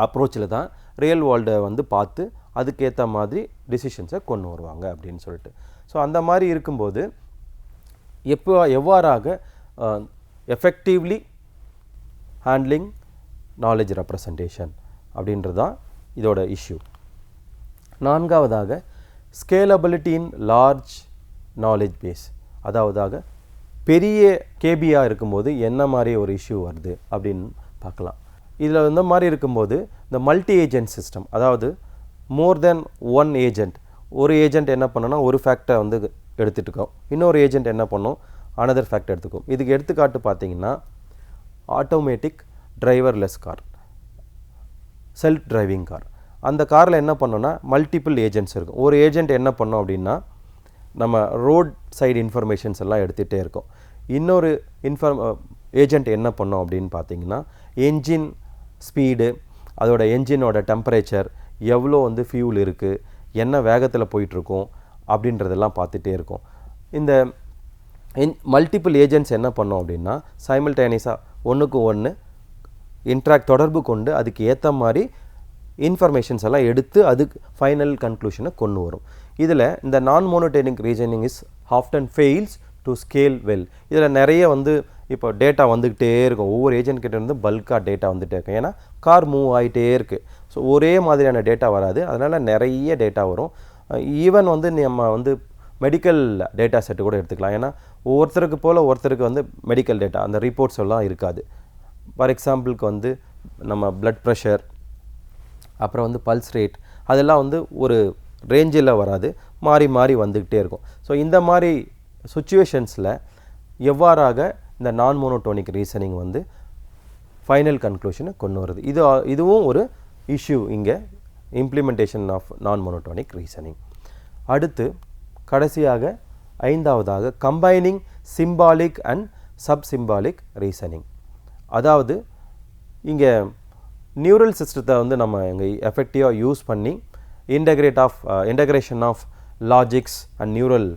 அப்ரோச்சில் தான் ரியல் வேர்ல்டை வந்து பார்த்து அதுக்கேற்ற மாதிரி டிசிஷன்ஸை கொண்டு வருவாங்க அப்படின்னு சொல்லிட்டு. ஸோ அந்த மாதிரி இருக்கும்போது எவ்வாறாக எஃபெக்டிவ்லி ஹேண்ட்லிங் நாலேஜ் ரெப்ரசன்டேஷன் அப்படின்றது தான் இதோட இஷ்யூ. நான்காவதாக scalability in large knowledge base. அதாவதாக பெரிய கேபியாக இருக்கும்போது என்ன மாதிரி ஒரு இஷ்யூ வருது அப்படின்னு பார்க்கலாம். இதில் இந்த மாதிரி இருக்கும்போது இந்த மல்டி ஏஜென்ட் சிஸ்டம், அதாவது மோர் தென் ஒன் ஏஜென்ட், ஒரு ஏஜென்ட் என்ன பண்ணோன்னா ஒரு ஃபேக்டை வந்து எடுத்துகிட்டுக்கோம், இன்னொரு ஏஜென்ட் என்ன பண்ணோம் அனதர் ஃபேக்ட் எடுத்துக்கும். இதுக்கு எடுத்துக்காட்டு பார்த்தீங்கன்னா automatic driverless car, self driving car. அந்த காரில் என்ன பண்ணோன்னா மல்டிபிள் ஏஜென்ட்ஸ் இருக்கும். ஒரு ஏஜென்ட் என்ன பண்ணோம் அப்படின்னா நம்ம ரோட் சைடு இன்ஃபர்மேஷன்ஸ் எல்லாம் எடுத்துகிட்டே இருக்கோம். இன்னொரு ஏஜென்ட் என்ன பண்ணோம் அப்படின்னு பார்த்தீங்கன்னா என்ஜின் ஸ்பீடு, அதோட என்ஜினோட டெம்பரேச்சர், எவ்வளோ வந்து ஃபியூல் இருக்குது, என்ன வேகத்தில் போயிட்டுருக்கோம் அப்படின்றதெல்லாம் பார்த்துட்டே இருக்கும். இந்த மல்டிபிள் ஏஜென்ட்ஸ் என்ன பண்ணோம் அப்படின்னா சைமல்டேனியஸாக ஒன்றுக்கு ஒன்று தொடர்பு கொண்டு அதுக்கு ஏற்ற மாதிரி இன்ஃபர்மேஷன்ஸ் எல்லாம் எடுத்து அதுக்கு ஃபைனல் கன்க்ளூஷனை கொண்டு வரும். இதில் இந்த நான் monotonic reasoning is often fails to scale well. இதில் நிறைய வந்து இப்போ டேட்டா வந்துக்கிட்டே இருக்கும், ஒவ்வொரு ஏஜென்ட் கிட்ட இருந்து பல்காக டேட்டா வந்துகிட்டே இருக்கும். ஏன்னா கார் மூவ் ஆகிட்டே இருக்குது. ஸோ ஒரே மாதிரியான டேட்டா வராது, அதனால் நிறைய டேட்டா வரும். ஈவன் வந்து நம்ம வந்து மெடிக்கல் டேட்டா செட்டு கூட எடுத்துக்கலாம். ஏன்னா ஒருத்தருக்கு வந்து மெடிக்கல் டேட்டா அந்த ரிப்போர்ட்ஸ் எல்லாம் இருக்காது. ஃபார் எக்ஸாம்பிளுக்கு வந்து நம்ம பிளட் ப்ரெஷர், அப்புறம் வந்து பல்ஸ் ரேட், அதெல்லாம் வந்து ஒரு ரேஞ்சில் வராது, மாறி மாறி வந்துக்கிட்டே இருக்கும். ஸோ இந்த மாதிரி சுச்சுவேஷன்ஸில் எவ்வாறாக இந்த நான் மோனோடோனிக் ரீசனிங் வந்து ஃபைனல் கன்க்ளூஷனை கொண்டு வருது, இதுவும் ஒரு இஷ்யூ இங்கே இம்ப்ளிமெண்டேஷன் ஆஃப் நான் மோனோடோனிக் ரீசனிங். அடுத்து கடைசியாக ஐந்தாவதாக combining symbolic and sub symbolic reasoning. அதாவது இங்கே நியூரல் சிஸ்டத்தை வந்து நம்ம இங்கே எஃபெக்டிவாக யூஸ் பண்ணி integration of logics and neural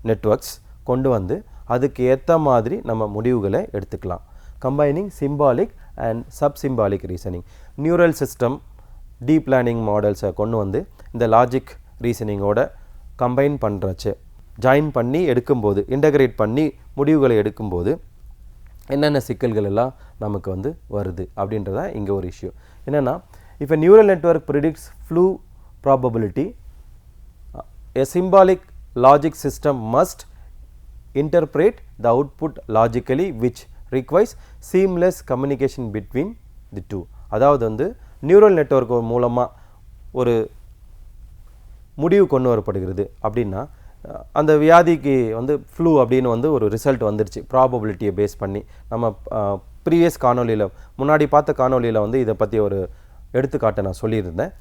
networks கொண்டு வந்து அதுக்கு ஏற்ற மாதிரி நம்ம முடிவுகளை எடுத்துக்கலாம். Combining symbolic and sub symbolic reasoning. Neural system deep learning மாடல்ஸை கொண்டு வந்து இந்த லாஜிக் ரீசனிங்கோட கம்பைன் பண்ணுறச்சு, ஜாயின் பண்ணி எடுக்கும்போது, இன்டகிரேட் பண்ணி முடிவுகளை எடுக்கும்போது என்னென்ன சிக்கல்கள் எல்லாம் நமக்கு வந்து வருது அப்படின்றதான் இங்கே ஒரு இஷ்யூ. என்னென்னா if a neural network predicts flu probability, a symbolic logic system must interpret the output logically, which requires seamless communication between the two. அதாவது வந்து நியூரல் நெட்வொர்க் மூலமாக ஒரு முடிவு கொண்டு வரப்படுகிறது அப்படின்னா அந்த வியாதிக்கு வந்து ஃப்ளூ அப்படின்னு வந்து ஒரு ரிசல்ட் வந்துருச்சு ப்ராபபிலிட்டியை பேஸ் பண்ணி. நம்ம ப்ரீவியஸ் காணொலியில் முன்னாடி பார்த்த காணொலியில் வந்து இதை பற்றி ஒரு எடுத்துக்காட்டை நான் சொல்லியிருந்தேன்.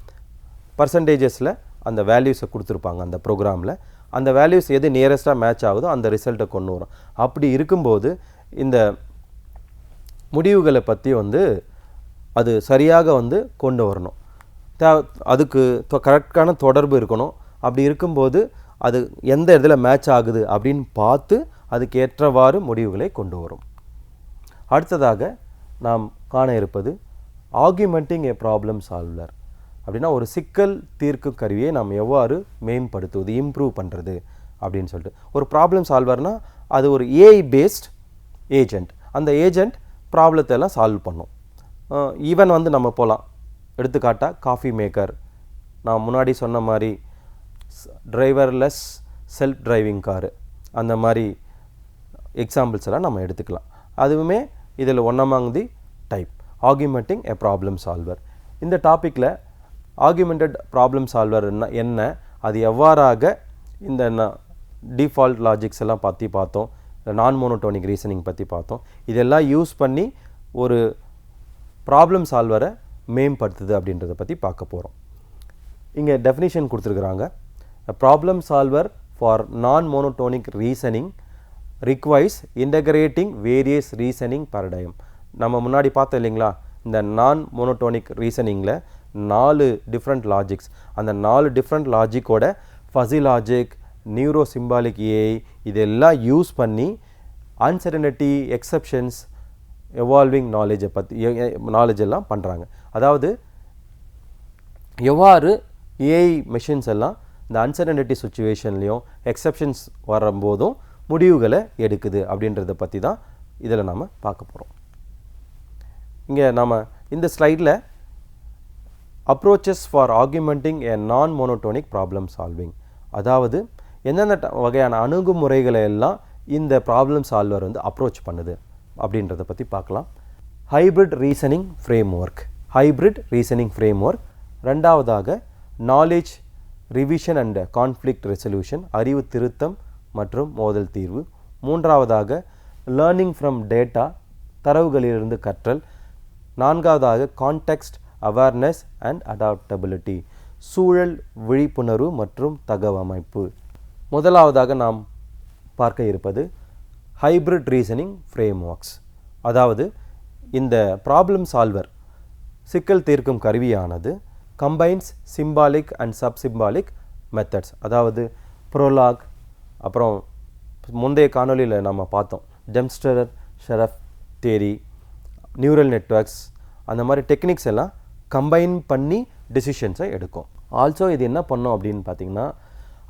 பர்சன்டேஜஸில் அந்த வேல்யூஸை கொடுத்துருப்பாங்க அந்த ப்ரோக்ராமில். அந்த வேல்யூஸ் எது நியரஸ்ட்டாக மேட்ச் ஆகுதோ அந்த ரிசல்ட்டை கொண்டு வரும். அப்படி இருக்கும்போது இந்த முடிவுகளை பற்றி வந்து அது சரியாக வந்து கொண்டு வரணும். அதுக்கு கரெக்டான தொடர்பு இருக்கணும். அப்படி இருக்கும்போது அது எந்த இடத்துல மேட்ச் ஆகுது அப்படின்னு பார்த்து அதுக்கு ஏற்றவாறு முடிவுகளை கொண்டு வரும். அடுத்ததாக நாம் காண இருப்பது ஆர்குமெண்டிங் ஏ ப்ராப்ளம் சால்வர். அப்படின்னா ஒரு சிக்கல் தீர்க்கும் கருவியை நாம் எவ்வாறு மேம்படுத்துவது, இம்ப்ரூவ் பண்ணுறது அப்படின்னு சொல்லிட்டு. ஒரு ப்ராப்ளம் சால்வர்னால் அது ஒரு ஏஐ பேஸ்ட் ஏஜெண்ட். அந்த ஏஜெண்ட் ப்ராப்ளத்தை எல்லாம் சால்வ் பண்ணும். ஈவன் வந்து நம்ம போகலாம், எடுத்துக்காட்டாக காஃபி மேக்கர், நான் முன்னாடி சொன்ன மாதிரி டிரைவர்லெஸ் செல்ஃப் டிரைவிங் காரு, அந்த மாதிரி எக்ஸாம்பிள்ஸ் எல்லாம் நம்ம எடுத்துக்கலாம். அதுவுமே இதில் one among the type augmenting a problem solver. இந்த டாப்பிக்கில் ஆர்குமெண்டட் ப்ராப்ளம் சால்வர் என்ன, அது எவ்வாறாக இந்த டிஃபால்ட் லாஜிக்ஸ் எல்லாம் பற்றி பார்த்தோம், நான் மோனோடோனிக் ரீசனிங் பற்றி பார்த்தோம். இதெல்லாம் யூஸ் பண்ணி ஒரு ப்ராப்ளம் சால்வரை மேம்படுத்துது அப்படின்றத பற்றி பார்க்க போகிறோம். இங்கே டெஃபினிஷன் கொடுத்துருக்குறாங்க. Problem solver for non monotonic reasoning requires integrating various reasoning paradigm. நம்ம முன்னாடி பார்த்தோம் இல்லைங்களா, இந்த நான் மோனோடோனிக் ரீசனிங்கில் 4 டிஃப்ரெண்ட் லாஜிக்ஸ், அந்த 4 டிஃப்ரெண்ட் லாஜிக்கோட fuzzy logic, neuro symbolic AI இதெல்லாம் யூஸ் பண்ணி அன்சர்டனிட்டி, எக்ஸப்ஷன்ஸ், எவால்விங் நாலேஜ் எல்லாம் பண்ணுறாங்க. அதாவது எவ்வாறு ஏஐ மெஷின்ஸ் எல்லாம் இந்த அன்சர்டனிட்டி சுச்சுவேஷன்லேயும் எக்ஸப்ஷன்ஸ் வரும்போதும் முடிவுகளை எடுக்குது அப்படின்றத பற்றி தான் இதில் நாம் பார்க்க போகிறோம். இங்கே நாம் இந்த ஸ்லைடில் அப்ரோச்சஸ் ஃபார் ஆர்குமெண்டிங் ஏ நான் மோனோடோனிக் ப்ராப்ளம் சால்விங், அதாவது எந்தெந்த வகையான அணுகுமுறைகளை எல்லாம் இந்த ப்ராப்ளம் சால்வர் வந்து அப்ரோச் பண்ணுது அப்படின்றத பற்றி பார்க்கலாம். Hybrid reasoning framework. ரெண்டாவதாக knowledge revision and conflict resolution, அறிவு திருத்தம் மற்றும் மோதல் தீர்வு. மூன்றாவதாக லேர்னிங் ஃப்ரம் டேட்டா, தரவுகளிலிருந்து கற்றல். நான்காவதாக கான்டெக்ஸ்ட் அவேர்னஸ் அண்ட் அடாப்டபிலிட்டி, சூழல் விழிப்புணர்வு மற்றும் தகவமைப்பு. முதலாவதாக நாம் பார்க்க இருப்பது ஹைப்ரிட் ரீசனிங் ஃப்ரேம்வொர்க்ஸ். அதாவது இந்த ப்ராப்ளம் சால்வர் சிக்கல் தீர்க்கும் கருவியானது கம்பைன்ஸ் சிம்பாலிக் அண்ட் சப்சிம்பாலிக் மெத்தட்ஸ், அதாவது ப்ரோலாக், அப்புறம் முந்தைய காணொலியில் நம்ம பார்த்தோம் டெம்ஸ்டர் ஷெரஃப் தியரி, நியூரல் நெட்வொர்க்ஸ், அந்த மாதிரி டெக்னிக்ஸ் எல்லாம் கம்பைன் பண்ணி டெசிஷன்ஸை எடுக்கும். ஆல்சோ இது என்ன பண்ணோம் அப்படின்னு பார்த்தீங்கன்னா,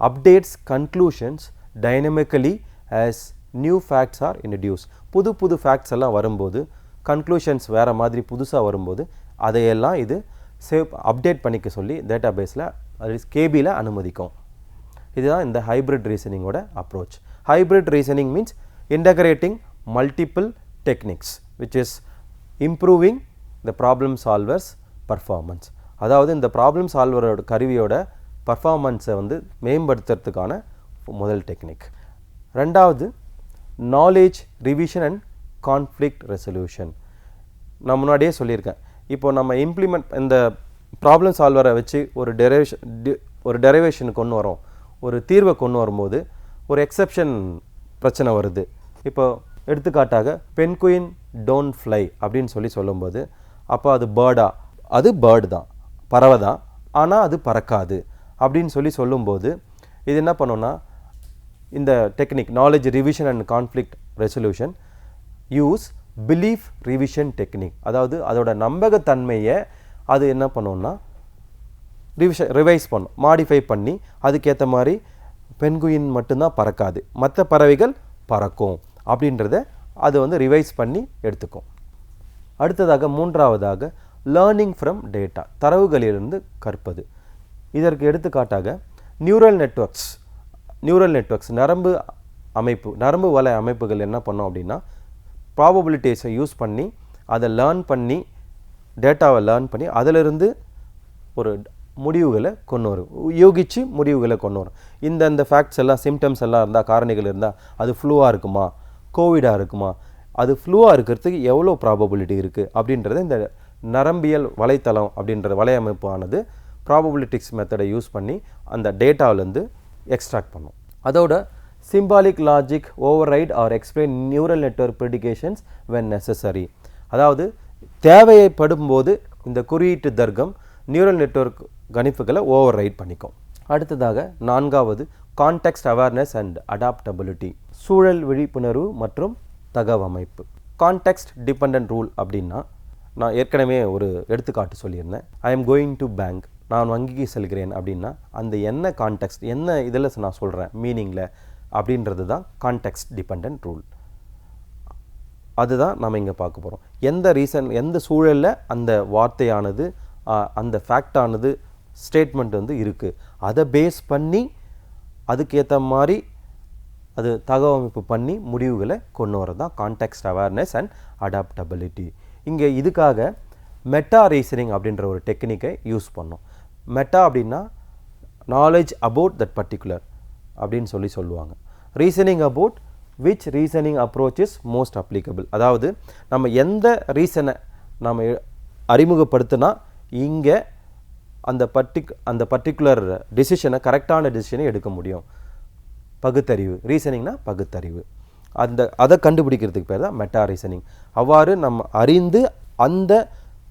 updates conclusions dynamically as new facts are introduce. புது ஃபேக்ட்ஸ் எல்லாம் வரும்போது, கன்க்ளூஷன்ஸ் வேறு மாதிரி புதுசாக வரும்போது அதையெல்லாம் இது அப்டேட் பண்ணிக்க சொல்லி டேட்டா பேஸில் கேபியில் அனுமதிக்கும். இதுதான் இந்த ஹைப்ரிட் ரீசனிங்கோட approach. Hybrid reasoning means integrating multiple techniques which is improving the problem solvers performance. அதாவது இந்த ப்ராப்ளம் சால்வரோட கருவியோட பர்ஃபார்மன்ஸை வந்து மேம்படுத்துறதுக்கான முதல் டெக்னிக். ரெண்டாவது knowledge revision and conflict resolution. நான் முன்னாடியே சொல்லியிருக்கேன், இப்போ நம்ம இம்ப்ளிமெண்ட் இந்த ப்ராப்ளம் சால்வரை வச்சு ஒரு டெரிவேஷன் கொண்டு வரோம், ஒரு தீர்வை கொண்டு வரும்போது ஒரு எக்ஸப்ஷன் பிரச்சனை வருது. இப்போ எடுத்துக்காட்டாக பென்குயின் டோன்ட் ஃப்ளை அப்படின்னு சொல்லும்போது, அப்போ அது பேர்டா, அது பேர்டு தான், பறவை தான், ஆனால் அது பறக்காது அப்படின்னு சொல்லும்போது இது என்ன பண்ணோன்னா, இந்த technique knowledge revision and conflict resolution use belief revision technique. அதாவது அதோட நம்பகத்தன்மையை அது என்ன பண்ணோன்னா ரிவைஸ் பண்ணும், மாடிஃபை பண்ணி அதுக்கேற்ற மாதிரி பென்குயின் மட்டும்தான் பறக்காது, மற்ற பறவைகள் பறக்கும் அப்படின்றத அது வந்து ரிவைஸ் பண்ணி எடுத்துக்கும். அடுத்ததாக மூன்றாவதாக லேர்னிங் ஃப்ரம் டேட்டா, தரவுகளிலிருந்து கற்பது. இதற்கு எடுத்துக்காட்டாக நியூரல் நெட்வொர்க்ஸ் நரம்பு வலை அமைப்புகள் என்ன பண்ணோம் அப்படின்னா, ப்ராபபிலிட்டிஸை யூஸ் பண்ணி அதை டேட்டாவை லேர்ன் பண்ணி அதிலிருந்து ஒரு முடிவுகளை கொண்டு வரும், யூகிச்சு முடிவுகளை கொண்டு வரும். இந்த ஃபேக்ட்ஸ் எல்லாம், சிம்டம்ஸ் எல்லாம் இருந்தால், காரணிகள் இருந்தால், அது ஃப்ளூவாக இருக்குமா, கோவிடாக இருக்குமா, அது ஃப்ளூவாக இருக்கிறதுக்கு எவ்வளோ ப்ராபபிலிட்டி இருக்குது அப்படின்றத இந்த நரம்பியல் வலைத்தளம் அப்படின்ற வலையமைப்பானது ப்ராபபிலிட்டிக்ஸ் மெத்தடை யூஸ் பண்ணி அந்த டேட்டாவிலேருந்து எக்ஸ்ட்ராக்ட் பண்ணும். அதோட symbolic logic override or explain neural network predictions when necessary. அதாவது தேவைப்படும்போது இந்த குறியீட்டு தர்க்கம் நியூரல் நெட்வொர்க் கணிப்புகளை ஓவர் ரைட் பண்ணிக்கும். அடுத்ததாக நான்காவது கான்டெக்ஸ்ட் அவேர்னஸ் அண்ட் அடாப்டபிலிட்டி, சூழல் விழிப்புணர்வு மற்றும் தகவமைப்பு. கான்டெக்ஸ்ட் டிபெண்டன்ட் ரூல் அப்படின்னா, நான் ஏற்கனவே ஒரு எடுத்துக்காட்டு சொல்லியிருந்தேன். I am going to bank, நான் வங்கிக்கு செல்கிறேன் அப்படின்னா அந்த என்ன கான்டெக்ஸ்ட், என்ன இதில் நான் சொல்கிறேன் மீனிங்கில் அப்படின்றது தான் கான்டெக்ஸ்ட் டிபெண்டன்ட் ரூல். அதுதான் நம்ம இங்கே பார்க்க போகிறோம். எந்த சூழலில் அந்த வார்த்தையானது, அந்த ஃபேக்டானது, ஸ்டேட்மெண்ட் வந்து இருக்குது, அதை பேஸ் பண்ணி அதுக்கேற்ற மாதிரி அது தகவமைப்பு பண்ணி முடிவுகளை கொண்டு வரது தான் கான்டெக்ஸ்ட் அவேர்னஸ் அண்ட் அடாப்டபிலிட்டி. இங்கே இதுக்காக மெட்டா ரீசனிங் அப்படின்ற ஒரு டெக்னிக்கை யூஸ் பண்ணோம். மெட்டா அப்படின்னா நாலேஜ் அபவுட் தட் பர்டிகுலர் அப்படின்னு சொல்லுவாங்க. Reasoning about which reasoning approach is most applicable. அதாவது நம்ம எந்த ரீசனை நம்ம அறிமுகப்படுத்தினா இங்கே அந்த பர்டிகுலர் டிசிஷனை கரெக்டான டிசிஷனை எடுக்க முடியும். பகுத்தறிவு, ரீசனிங்னா பகுத்தறிவு. அதை கண்டுபிடிக்கிறதுக்கு பேர் தான் மெட்டா ரீசனிங். அவ்வாறு நம்ம அறிந்து அந்த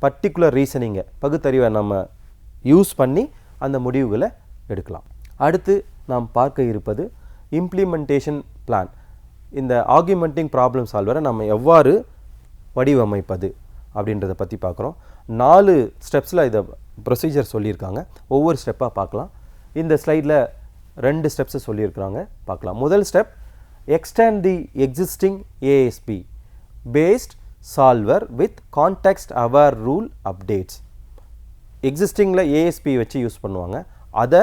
பர்டிகுலர் ரீசனிங்கை பகுத்தறிவை நம்ம யூஸ் பண்ணி அந்த முடிவுகளை எடுக்கலாம். அடுத்து நாம் பார்க்க இருப்பது இம்ப்ளிமெண்டேஷன் பிளான். இந்த ஆர்குமெண்டிங் ப்ராப்ளம் சால்வரை நம்ம எவ்வாறு வடிவமைப்பது அப்படின்றத பற்றி பார்க்குறோம். 4 ஸ்டெப்ஸில் இதை ப்ரொசீஜர் சொல்லியிருக்காங்க. ஒவ்வொரு ஸ்டெப்பாக பார்க்கலாம். இந்த ஸ்லைடில் 2 ஸ்டெப்ஸை சொல்லியிருக்கிறாங்க, பார்க்கலாம். முதல் step, extend the existing ASP based solver with context aware rule updates. எக்ஸிஸ்டிங்கில் ஏஎஸ்பி வச்சு யூஸ் பண்ணுவாங்க, அதை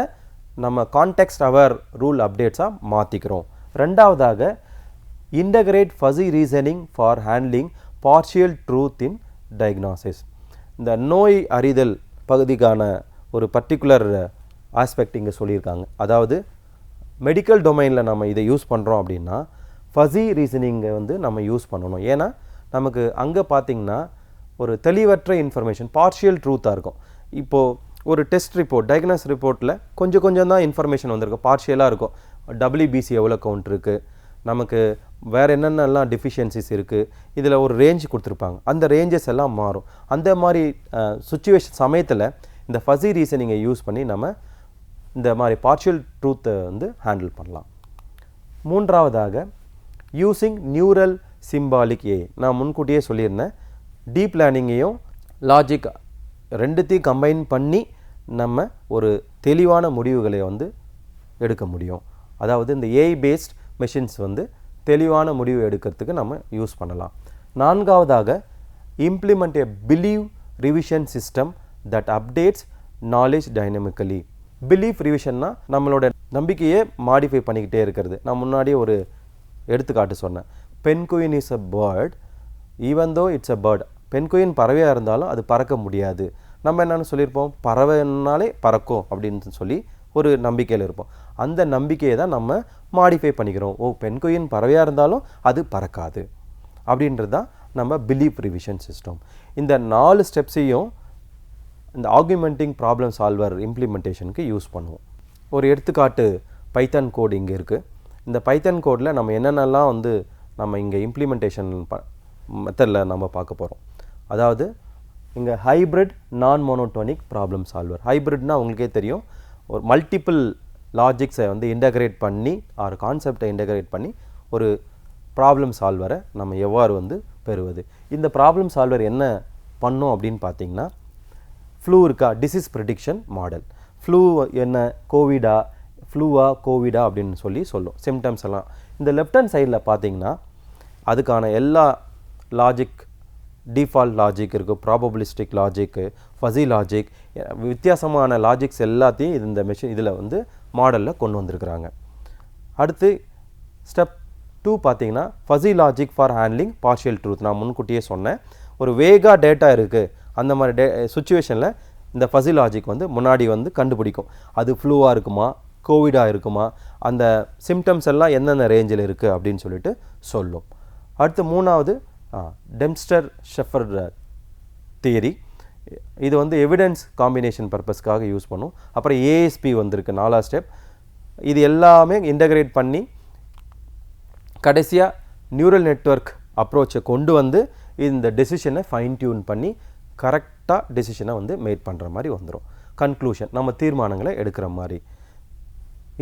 நம்ம கான்டெக்ஸ்ட் அவேர் ரூல் அப்டேட்ஸாக மாற்றிக்கிறோம். ரெண்டாவதாக, integrate fuzzy reasoning for handling partial truth in diagnosis. இந்த நோய் அறிதல் பகுதிக்கான ஒரு பர்டிகுலர் ஆஸ்பெக்ட் இங்கே சொல்லியிருக்காங்க. அதாவது மெடிக்கல் டொமைனில் நம்ம இதை யூஸ் பண்ணுறோம் அப்படின்னா ஃபஸி ரீசனிங்கை வந்து நம்ம யூஸ் பண்ணணும். ஏன்னா நமக்கு அங்கே பார்த்திங்கன்னா ஒரு தெளிவற்ற இன்ஃபர்மேஷன், பார்ஷியல் ட்ரூத்தாக இருக்கும். இப்போது ஒரு டெஸ்ட் ரிப்போர்ட், டயக்னாஸ் ரிப்போர்ட்டில் கொஞ்சம் தான் இன்ஃபர்மேஷன் வந்திருக்கும், பார்ஷியலாக இருக்கும். டபிள்யூபிசி எவ்வளோ கவுண்ட் இருக்குது, நமக்கு வேறு என்னென்னலாம் டிஃபிஷியன்சிஸ் இருக்குது, இதில் ஒரு ரேஞ்ச் கொடுத்துருப்பாங்க. அந்த ரேஞ்சஸ் எல்லாம் மாறும். அந்த மாதிரி சுச்சுவேஷன் சமயத்தில் இந்த ஃபஸி ரீசனிங்கை யூஸ் பண்ணி நம்ம இந்த மாதிரி பார்ஷியல் ட்ரூத்தை வந்து ஹேண்டில் பண்ணலாம். மூன்றாவதாக, யூஸிங் நியூரல் சிம்பாலிக் ஏ. நான் முன்கூட்டியே சொல்லியிருந்தேன், டீப் லேர்னிங்கையும் லாஜிக் ரெண்டுத்தையும் கம்பைன் பண்ணி நம்ம ஒரு தெளிவான முடிவுகளை வந்து எடுக்க முடியும். அதாவது இந்த ஏஐ பேஸ்ட் மெஷின்ஸ் வந்து தெளிவான முடிவு எடுக்கிறதுக்கு நம்ம யூஸ் பண்ணலாம். நான்காவதாக, implement a belief revision system that updates knowledge dynamically. Belief ரிவிஷன்னா நம்மளோட நம்பிக்கையை மாடிஃபை பண்ணிக்கிட்டே இருக்கிறது. நான் முன்னாடியே ஒரு எடுத்துக்காட்டு சொன்னேன். Penguin is a bird even though it's a bird. Penguin பறவையாக இருந்தாலும் அது பறக்க முடியாது. நம்ம என்னென்னு சொல்லியிருப்போம், பறவைனாலே பறக்கும் அப்படின்னு சொல்லி ஒரு நம்பிக்கையில் இருப்போம். அந்த நம்பிக்கையை தான் நம்ம மாடிஃபை பண்ணிக்கிறோம். பென்குயின் பறவையாக இருந்தாலும் அது பறக்காது அப்படின்றது தான் நம்ம பிலீஃப் ரிவிஷன் சிஸ்டம். இந்த 4 ஸ்டெப்ஸையும் இந்த ஆர்குமெண்டிங் ப்ராப்ளம் சால்வர் இம்ப்ளிமெண்டேஷனுக்கு யூஸ் பண்ணுவோம். ஒரு எடுத்துக்காட்டு பைத்தன் கோட் இங்கே இருக்குது. இந்த பைத்தன் கோடில் நம்ம என்னென்னலாம் வந்து நம்ம இங்கே இம்ப்ளிமெண்டேஷன் மெத்தடில் நம்ம பார்க்க போகிறோம். அதாவது இங்கே hybrid non monotonic problem solver. ஹைப்ரிட்னா உங்களுக்கே தெரியும், ஒரு மல்டிபிள் லாஜிக்ஸை வந்து இன்டகிரேட் பண்ணி ஒரு கான்செப்டை இன்டகிரேட் பண்ணி ஒரு ப்ராப்ளம் சால்வரை நம்ம எவ்வாறு வந்து பெறுவது. இந்த ப்ராப்ளம் சால்வர் என்ன பண்ணும் அப்படின்னு பார்த்தீங்கன்னா, ஃப்ளூ இருக்கா, டிசீஸ் ப்ரெடிக்ஷன் மாடல். ஃப்ளூ என்ன, கோவிடா, ஃப்ளூவா கோவிடா அப்படின்னு சொல்லும் சிம்டம்ஸ் எல்லாம். இந்த லெஃப்ட் ஹேண்ட் சைடில் பார்த்தீங்கன்னா அதுக்கான எல்லா லாஜிக், டிஃபால்ட் லாஜிக் இருக்குது, ப்ராபபிலிஸ்டிக் லாஜிக்கு, ஃபஸி லாஜிக், வித்தியாசமான லாஜிக்ஸ் எல்லாத்தையும் இந்த இதில் வந்து மாடலில் கொண்டு வந்திருக்கிறாங்க. அடுத்து ஸ்டெப் 2 பார்த்தீங்கன்னா, fuzzy logic for handling partial truth. நான் முன்கூட்டியே சொன்னேன், ஒரு வேகா டேட்டா இருக்குது, அந்த மாதிரி சுச்சுவேஷனில் இந்த ஃபஸி லாஜிக் வந்து முன்னாடி வந்து கண்டுபிடிக்கும். அது ஃப்ளூவாக இருக்குமா, கோவிடாக இருக்குமா, அந்த சிம்டம்ஸ் எல்லாம் என்னென்ன ரேஞ்சில் இருக்குது அப்படின்னு சொல்லிட்டு சொல்லும். அடுத்து 3வது டெம்ஸ்டர் ஷெஃபர் தியரி. இது வந்து எவிடன்ஸ் காம்பினேஷன் பர்பஸ்க்காக யூஸ் பண்ணும். அப்புறம் ஏஎஸ்பி வந்திருக்கு 4வது ஸ்டெப். இது எல்லாமே இன்டகிரேட் பண்ணி கடைசியாக நியூரல் நெட்வொர்க் அப்ரோச்சை கொண்டு வந்து இந்த டெசிஷனை ஃபைன் டியூன் பண்ணி கரெக்டாக டெசிஷனை வந்து மேட் பண்ணுற மாதிரி வந்துடும். கன்க்ளூஷன், நம்ம தீர்மானங்களை எடுக்கிற மாதிரி.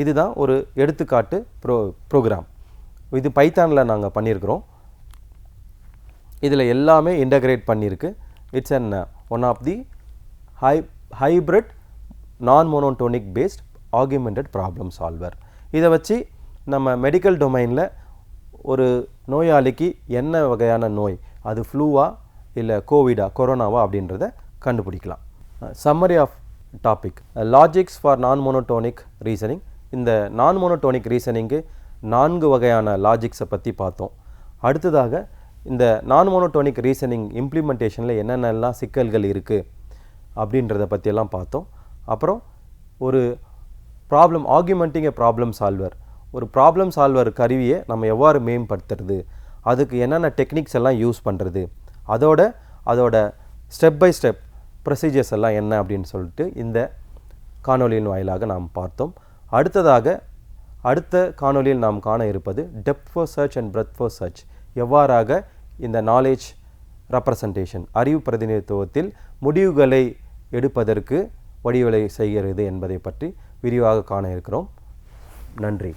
இதுதான் ஒரு எடுத்துக்காட்டு ப்ரோக்ராம். இது பைத்தானில் நாங்கள் பண்ணியிருக்கிறோம். இதில் எல்லாமே இன்டகிரேட் பண்ணியிருக்கு. It's one of the hybrid non monotonic based augmented problem solver. இதை வச்சு நம்ம மெடிக்கல் டொமைனில் ஒரு நோயாளிக்கு என்ன வகையான நோய், அது ஃப்ளூவா இல்லை கோவிடா, கொரோனாவா அப்படின்றத கண்டுபிடிக்கலாம். Summary of topic, logics for non monotonic reasoning. இந்த நான் மோனோட்டோனிக் ரீசனிங்கு 4 வகையான லாஜிக்ஸை பற்றி பார்த்தோம். அடுத்ததாக இந்த நான் மோனோட்டோனிக் ரீசனிங் இம்ப்ளிமெண்டேஷனில் என்னென்னலாம் சிக்கல்கள் இருக்குது அப்படின்றத பற்றியெல்லாம் பார்த்தோம். அப்புறம் ஒரு ப்ராப்ளம், ஆர்குமெண்டிங் எ ப்ராப்ளம் சால்வர், ஒரு ப்ராப்ளம் சால்வர் கருவியை நம்ம எவ்வாறு மேம்படுத்துறது, அதுக்கு என்னென்ன டெக்னிக்ஸ் எல்லாம் யூஸ் பண்ணுறது, அதோட ஸ்டெப் பை ஸ்டெப் ப்ரொசீஜர்ஸ் எல்லாம் என்ன அப்படின்னு சொல்லிட்டு இந்த காணொளியின் வாயிலாக நாம் பார்த்தோம். அடுத்த காணொளியில் நாம் காண இருப்பது depth first search and breadth first search, எவ்வாறாக இந்த நாலேஜ் ரெப்ரசன்டேஷன் அறிவு பிரதிநிதித்துவத்தில் முடிவுகளை எடுப்பதற்கு வழிவகை செய்கிறது என்பதை பற்றி விரிவாக காண இருக்கிறோம். நன்றி.